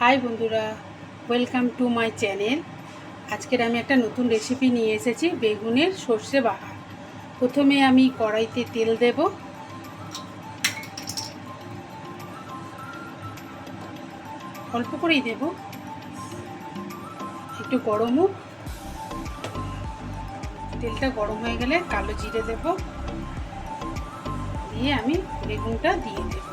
High বন্ধুরা, welcome to my channel. আজকের আমি একটা নতুন রেসিপি নিয়ে এসেছি, বেগুনের সর্ষে বাটা। প্রথমে আমি কড়াইতে তেল দেব, অল্প করেই দেব, একটু গরম হোক। তেলটা গরম হয়ে গেলে কালো জিরে দেব, দিয়ে আমি বেগুনটা দিয়ে দেব।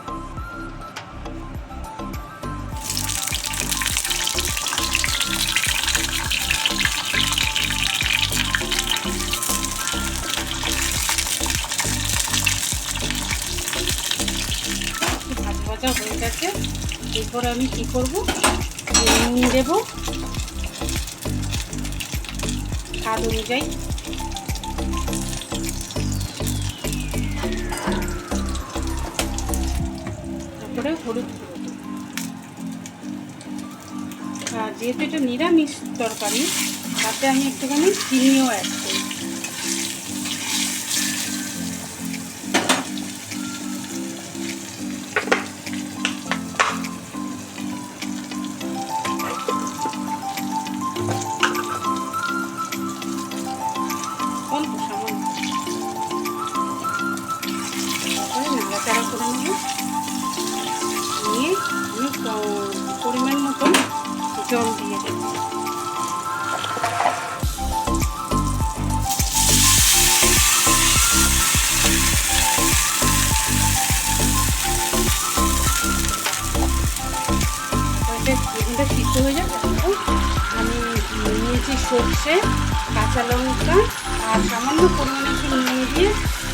ভাজা হয়ে গেছে, এরপর আমি কি করব, নুন দেব স্বাদ অনুযায়ী, তারপরে হলুদ গুঁড়ো দেব। আর যেহেতু এটা নিরামিষ তরকারি, তাতে আমি একটুখানি চিনিও অ্যাড করি। অল্প সামান্য, তারপরে নাড়াচাড়া করে নেব। নিয়ে আমি পরিমাণ মতন জল দিয়ে দেব। বেগুনটা সিদ্ধ হয়ে যাবে, আমি নিয়েছি সর্ষে, কাঁচা লঙ্কা আর সামান্য পরিমাণে একটু নুন দিয়ে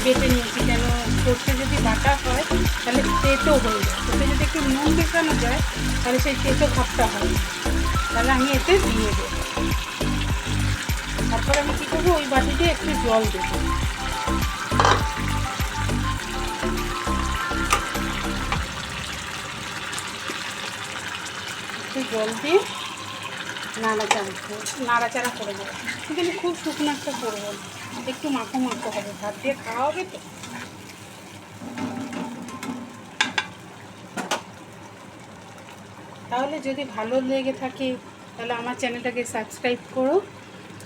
বেটে নিয়েছি। কেন সর্ষে যদি বাটা হয় তাহলে তেতো হয়ে যায়, ওতে যদি একটু নুন মেশানো যায় তাহলে সেই তেতো ভাবটা হয়, তাহলে আমি এতে দিয়ে দেবো। তারপর আমি কী করবো, ওই বাটিতে একটু জল দেবো। একটু জল দিয়ে নাড়াচাড়া করে দেবো। কিন্তু খুব শুকনো একটা করবো না, একটু মাখো মাখো হবে, ভাত দিয়ে খাওয়া হবে তো। তাহলে যদি ভালো লেগে থাকে তাহলে আমার চ্যানেলটাকে সাবস্ক্রাইব করো,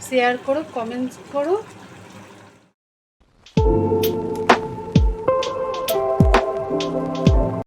শেয়ার করো, কমেন্টস করো।